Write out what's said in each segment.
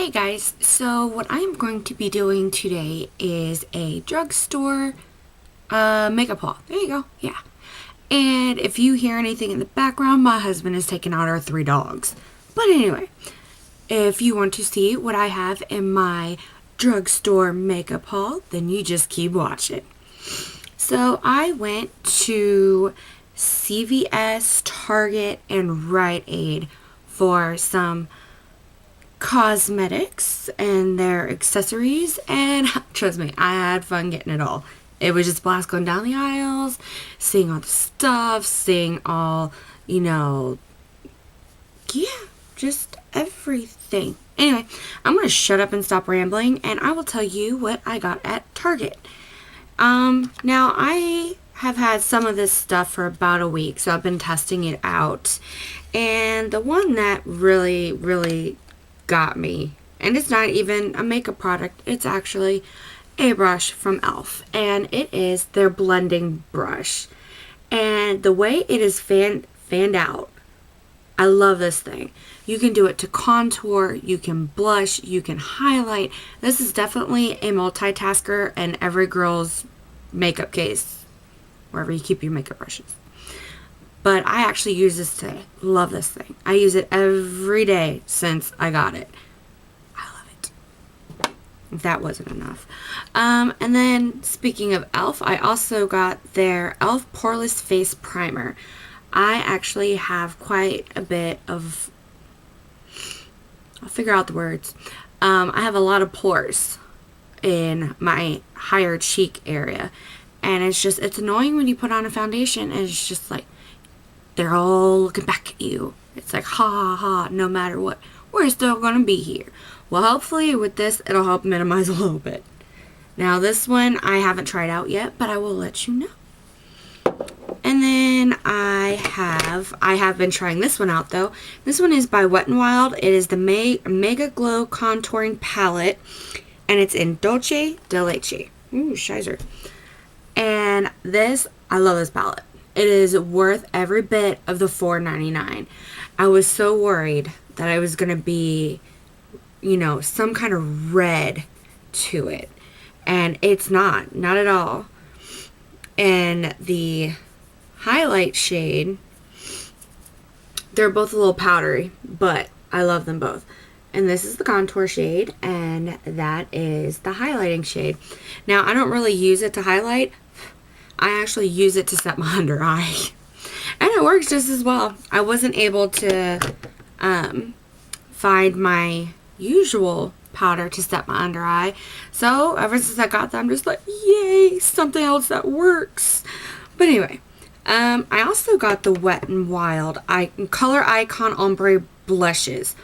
Hey guys, so what I'm going to be doing today is a drugstore makeup haul. There you go, yeah. And if you hear anything in the background, my husband is taking out our 3 dogs. But anyway, if you want to see what I have in my drugstore makeup haul, then you just keep watching. So I went to CVS, Target, and Rite Aid for some cosmetics and their accessories, and trust me, I had fun getting it all. It was just blast going down the aisles, seeing all the stuff, seeing all, just everything. Anyway, I'm gonna shut up and stop rambling, and I will tell you what I got at Target. Now I have had some of this stuff for about a week, so I've been testing it out, and the one that really got me, and it's not even a makeup product, it's actually a brush from e.l.f. and it is their blending brush, and the way it is fanned out, I love this thing. You can do it to contour, you can blush, you can highlight. This is definitely a multitasker in every girl's makeup case, wherever you keep your makeup brushes. But I actually use this today. Love this thing. I use it every day since I got it. I love it. If that wasn't enough. And then, speaking of e.l.f., I also got their e.l.f. Poreless Face Primer. I actually have quite a bit of... I'll figure out the words. I have a lot of pores in my higher cheek area. And it's annoying when you put on a foundation and it's just like, they're all looking back at you. It's like, ha ha ha, no matter what, we're still going to be here. Well, hopefully with this, it'll help minimize a little bit. Now, this one I haven't tried out yet, but I will let you know. And then I have been trying this one out, though. This one is by Wet n Wild. It is the Mega Glow Contouring Palette, and it's in Dolce de Leche. Ooh, shizer. And I love this palette. It is worth every bit of the $4.99. I was so worried that I was going to be, some kind of red to it. And it's not at all. And the highlight shade, they're both a little powdery, but I love them both. And this is the contour shade, and that is the highlighting shade. Now, I don't really use it to highlight. I actually use it to set my under eye, and it works just as well. I wasn't able to find my usual powder to set my under eye, so ever since I got that, I'm just like, yay, something else that works. But anyway, I also got the Wet n Wild Color Icon Ombre blushes.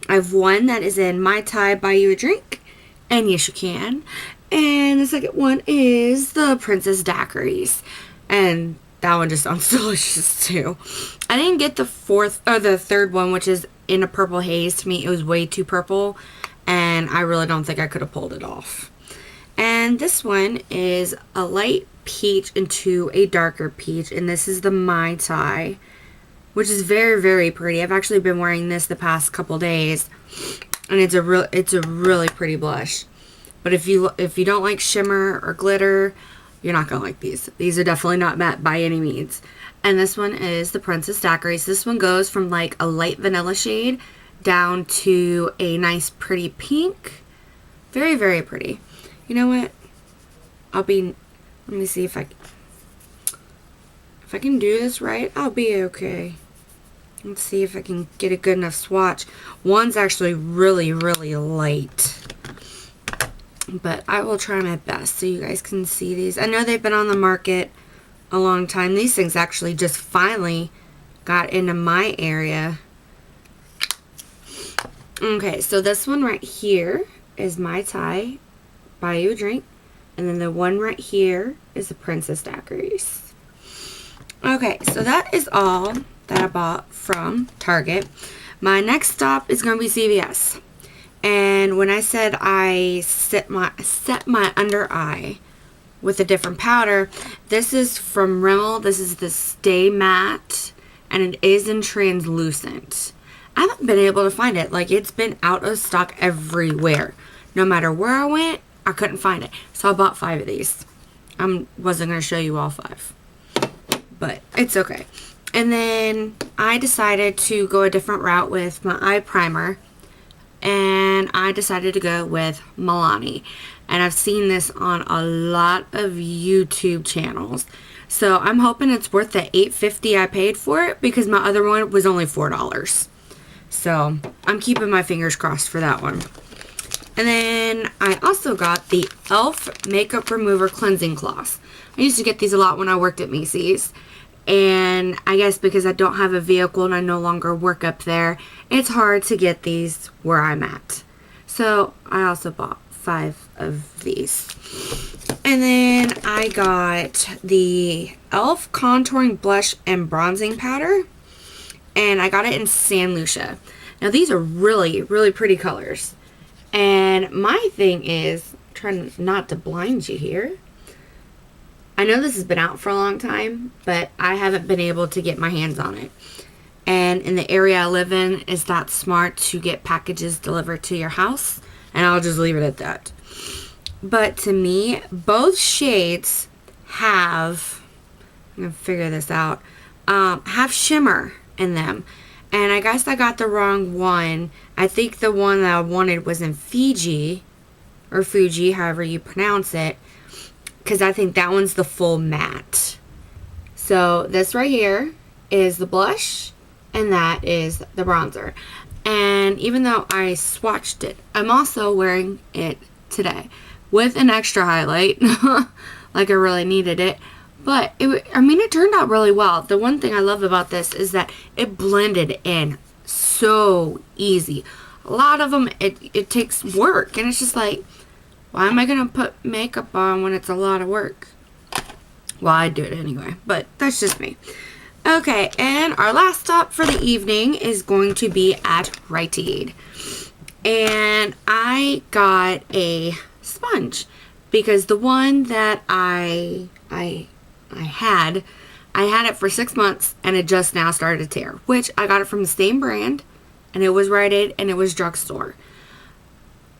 I have one that is in My Thai Buy You a Drink, and Yes You Can. And the second one is the Princess Daiquiris. And that one just sounds delicious too. I didn't get the third one, which is in a purple haze. To me, it was way too purple. And I really don't think I could have pulled it off. And this one is a light peach into a darker peach. And this is the My Thai, which is very pretty. I've actually been wearing this the past couple days. And it's a really pretty blush. But if you don't like shimmer or glitter, you're not going to like these. These are definitely not matte by any means. And this one is the Princess Daiquiris. This one goes from like a light vanilla shade down to a nice pretty pink. Very pretty. You know what? Let me see if I can do this right, I'll be okay. Let's see if I can get a good enough swatch. One's actually really light. But I will try my best so you guys can see these. I know they've been on the market a long time. These things actually just finally got into my area. Okay, so this one right here is My Thai Buy You a Drink. And then the one right here is the Princess Daiquiris. Okay, so that is all that I bought from Target. My next stop is going to be CVS. And when I said I set my under eye with a different powder, this is from Rimmel. This is the Stay Matte, and it is in translucent. I haven't been able to find it. Like, it's been out of stock everywhere. No matter where I went, I couldn't find it. So I bought 5 of these. I wasn't going to show you all 5. But it's okay. And then I decided to go a different route with my eye primer. And I decided to go with Milani. And I've seen this on a lot of YouTube channels. So I'm hoping it's worth the $8.50 I paid for it, because my other one was only $4. So I'm keeping my fingers crossed for that one. And then I also got the e.l.f. Makeup Remover Cleansing Cloths. I used to get these a lot when I worked at Macy's. And I guess because I don't have a vehicle and I no longer work up there, it's hard to get these where I'm at. So I also bought 5 of these. And then I got the e.l.f. Contouring Blush and Bronzing Powder. And I got it in St.Lucia. Now these are really, really pretty colors. And my thing is, trying not to blind you here, I know this has been out for a long time, but I haven't been able to get my hands on it. And in the area I live in, it's not smart to get packages delivered to your house. And I'll just leave it at that. But to me, both shades have, I'm going to figure this out, have shimmer in them. And I guess I got the wrong one. I think the one that I wanted was in Fiji, or Fuji, however you pronounce it, because I think that one's the full matte. So this right here is the blush, and that is the bronzer. And even though I swatched it, I'm also wearing it today with an extra highlight, like I really needed it. But it turned out really well. The one thing I love about this is that it blended in so easy. A lot of them, it takes work, and it's just like, why am I going to put makeup on when it's a lot of work? Well, I do it anyway, but that's just me. Okay, and our last stop for the evening is going to be at Rite Aid. And I got a sponge, because the one that I had it for 6 months, and it just now started to tear, which I got it from the same brand, and it was Rite Aid, and it was Drugstore.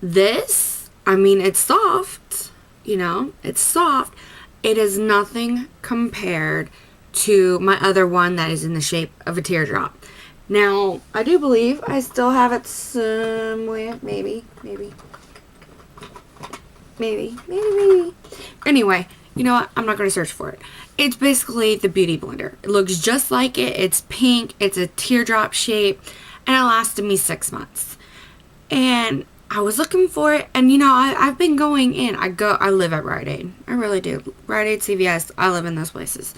This, it's soft, it's soft. It is nothing compared to my other one that is in the shape of a teardrop. Now, I do believe I still have it somewhere, maybe. Anyway, you know what? I'm not going to search for it. It's basically the Beauty Blender. It looks just like it. It's pink. It's a teardrop shape. And it lasted me 6 months. And I was looking for it. And, I've been going in. I live at Rite Aid. I really do. Rite Aid CVS. I live in those places.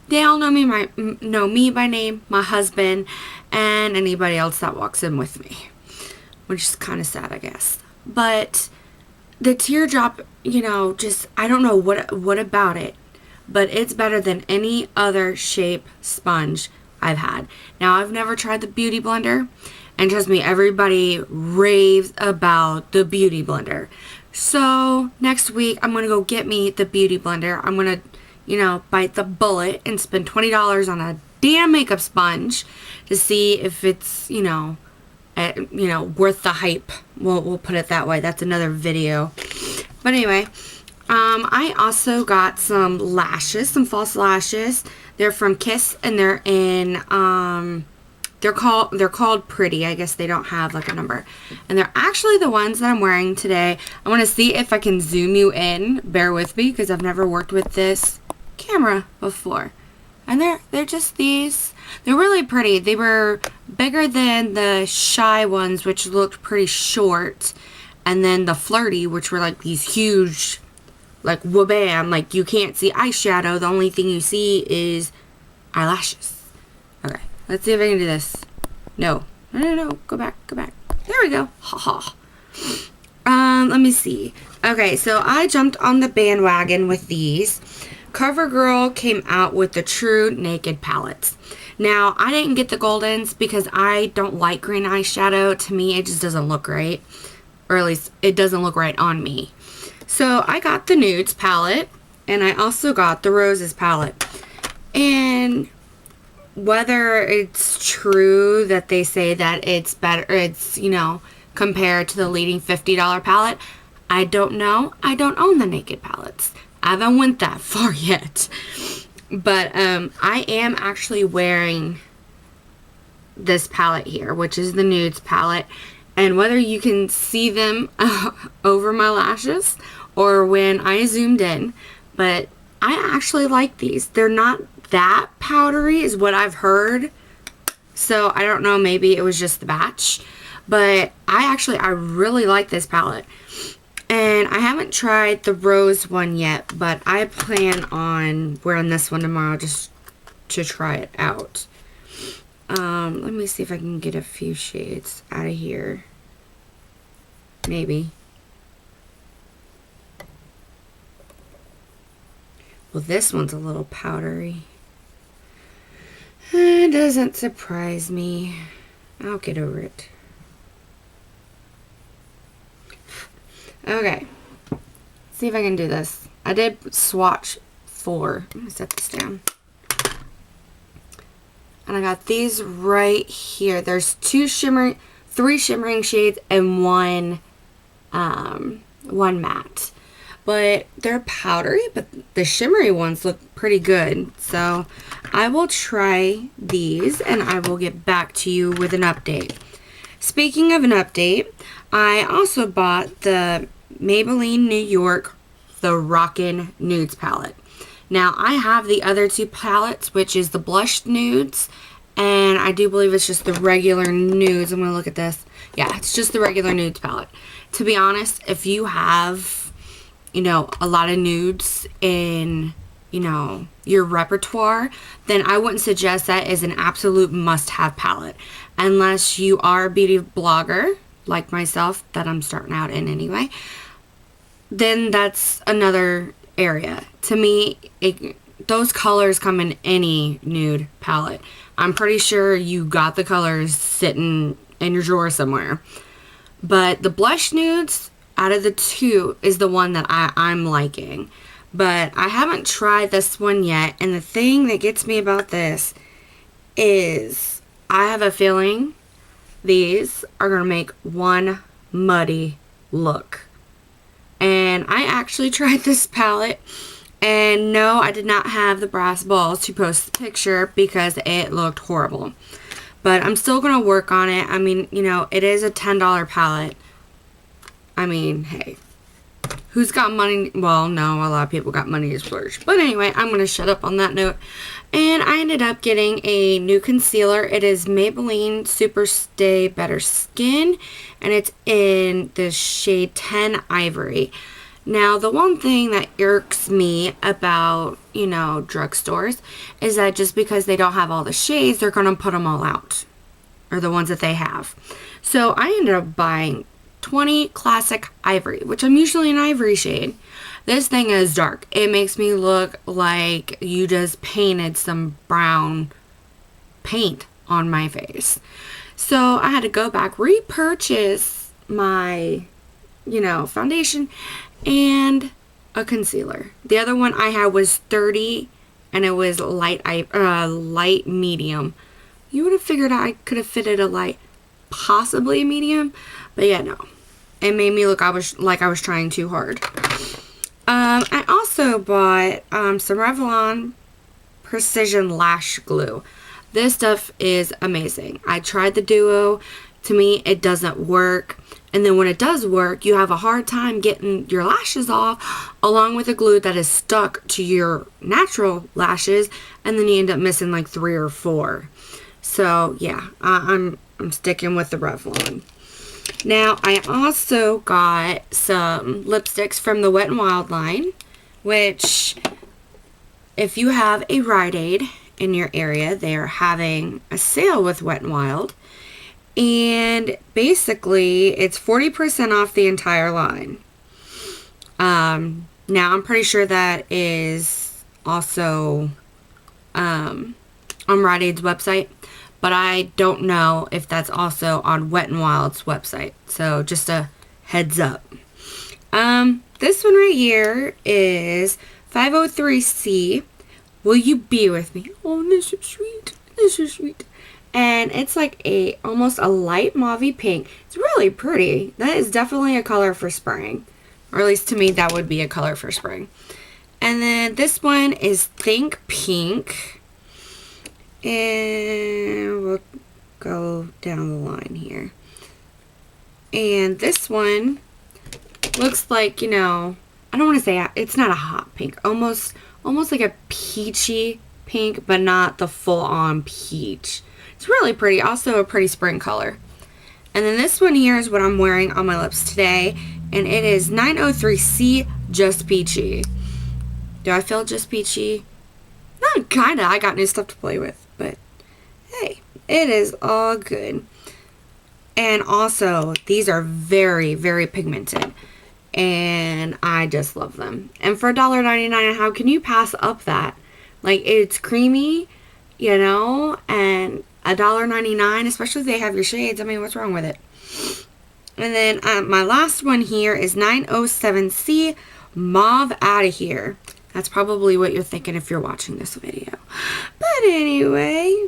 They all know me by name, my husband, and anybody else that walks in with me. Which is kind of sad, I guess. But the teardrop, I don't know what about it, but it's better than any other shape sponge I've had. Now, I've never tried the Beauty Blender, and trust me, everybody raves about the Beauty Blender. So, next week, I'm going to go get me the Beauty Blender. I'm going to, bite the bullet and spend $20 on a damn makeup sponge to see if it's, worth the hype. We'll put it that way. That's another video. But anyway, I also got some lashes, some false lashes. They're from Kiss, and they're in, they're called Pretty. I guess they don't have like a number. And they're actually the ones that I'm wearing today. I want to see if I can zoom you in. Bear with me, because I've never worked with this camera before. And they're just these. They're really pretty. They were bigger than the Shy ones, which looked pretty short. And then the Flirty, which were like these huge, like wha-bam, like you can't see eyeshadow. The only thing you see is eyelashes. Okay, let's see if I can do this. No. Go back. There we go. Ha ha. Let me see. Okay, so I jumped on the bandwagon with these. Covergirl came out with the True Naked palettes. Now, I didn't get the Goldens because I don't like green eyeshadow. To me, it just doesn't look right. Or at least, it doesn't look right on me. So, I got the Nudes palette. And I also got the Roses palette. And whether it's true that they say that it's better, it's, you know, compared to the leading $50 palette, I don't know. I don't own the Naked palettes. I haven't went that far yet. But I am actually wearing this palette here, which is the Nudes palette. And whether you can see them over my lashes or when I zoomed in, but I actually like these. They're not that powdery is what I've heard. So I don't know, maybe it was just the batch. But I really like this palette. And I haven't tried the rose one yet, but I plan on wearing this one tomorrow just to try it out. Let me see if I can get a few shades out of here. Maybe. Well, this one's a little powdery. It doesn't surprise me. I'll get over it. Okay. See if I can do this. I did swatch 4. I'm going to set this down. And I got these right here. There's 3 shimmering shades and one matte. But they're powdery, but the shimmery ones look pretty good. So I will try these and I will get back to you with an update. Speaking of an update, I also bought the Maybelline New York, the Rockin' Nudes palette. Now, I have the other 2 palettes, which is the Blushed Nudes, and I do believe it's just the regular Nudes. I'm going to look at this. Yeah, it's just the regular Nudes palette. To be honest, if you have, you know, a lot of nudes in, you know, your repertoire, then I wouldn't suggest that as an absolute must-have palette. Unless you are a beauty blogger, like myself, that I'm starting out in anyway, then that's another area. To me, those colors come in any nude palette. I'm pretty sure you got the colors sitting in your drawer somewhere. But the Blush Nudes, out of the 2, is the one that I'm liking. But I haven't tried this one yet. And the thing that gets me about this is I have a feeling these are going to make one muddy look. And I actually tried this palette, and no, I did not have the brass balls to post the picture because it looked horrible. But I'm still going to work on it. I mean, you know, it is a $10 palette. I mean, hey, who's got money? Well, no, a lot of people got money to splurge. But anyway, I'm going to shut up on that note. And I ended up getting a new concealer. It is Maybelline Super Stay Better Skin. And it's in the shade 10 Ivory. Now, the one thing that irks me about, you know, drugstores is that just because they don't have all the shades, they're going to put them all out. Or the ones that they have. So I ended up buying 20 Classic Ivory, which I'm usually an ivory shade. This thing is dark. It makes me look like you just painted some brown paint on my face. So I had to go back, repurchase my, you know, foundation and a concealer. The other one I had was 30 and it was light medium. You would have figured I could have fitted a light, possibly a medium, but yeah, no. It made me look like I was trying too hard. I also bought some Revlon Precision Lash Glue. This stuff is amazing. I tried the duo. To me, it doesn't work. And then when it does work, you have a hard time getting your lashes off, along with the glue that is stuck to your natural lashes, and then you end up missing like 3 or 4. So yeah, I'm sticking with the Revlon. Now, I also got some lipsticks from the Wet n Wild line, which, if you have a Rite Aid in your area, they are having a sale with Wet n Wild. And basically, it's 40% off the entire line. Now, I'm pretty sure that is also on Rite Aid's website. But I don't know if that's also on Wet n Wild's website. So just a heads up. This one right here is 503C. Will You Be With Me? Oh, this is sweet. It's so sweet. And it's like almost a light mauve pink. It's really pretty. That is definitely a color for spring. Or at least to me, that would be a color for spring. And then this one is Think Pink. And we'll go down the line here. And this one looks like, you know, I don't want to say it's not a hot pink. Almost like a peachy pink, but not the full-on peach. It's really pretty. Also a pretty spring color. And then this one here is what I'm wearing on my lips today. And it is 903C Just Peachy. Do I feel just peachy? Not kinda. I got new stuff to play with. But hey, it is all good. And also, these are very, very pigmented. And I just love them. And for $1.99, how can you pass up that? Like, it's creamy, you know, and $1.99, especially if they have your shades. I mean, what's wrong with it? And then my last one here is 907C Mauve Outta Here. That's probably what you're thinking if you're watching this video. But anyway,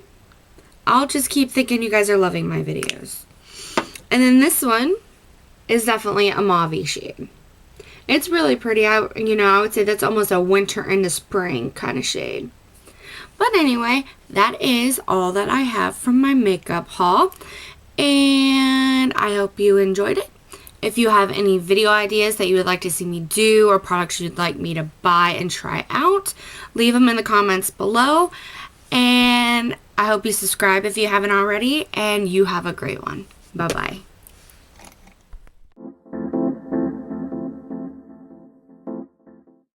I'll just keep thinking you guys are loving my videos. And then this one is definitely a mauve shade. It's really pretty. I would say that's almost a winter into spring kind of shade. But anyway, that is all that I have from my makeup haul. And I hope you enjoyed it. If you have any video ideas that you would like to see me do or products you'd like me to buy and try out, leave them in the comments below. And I hope you subscribe if you haven't already. And you have a great one. Bye-bye.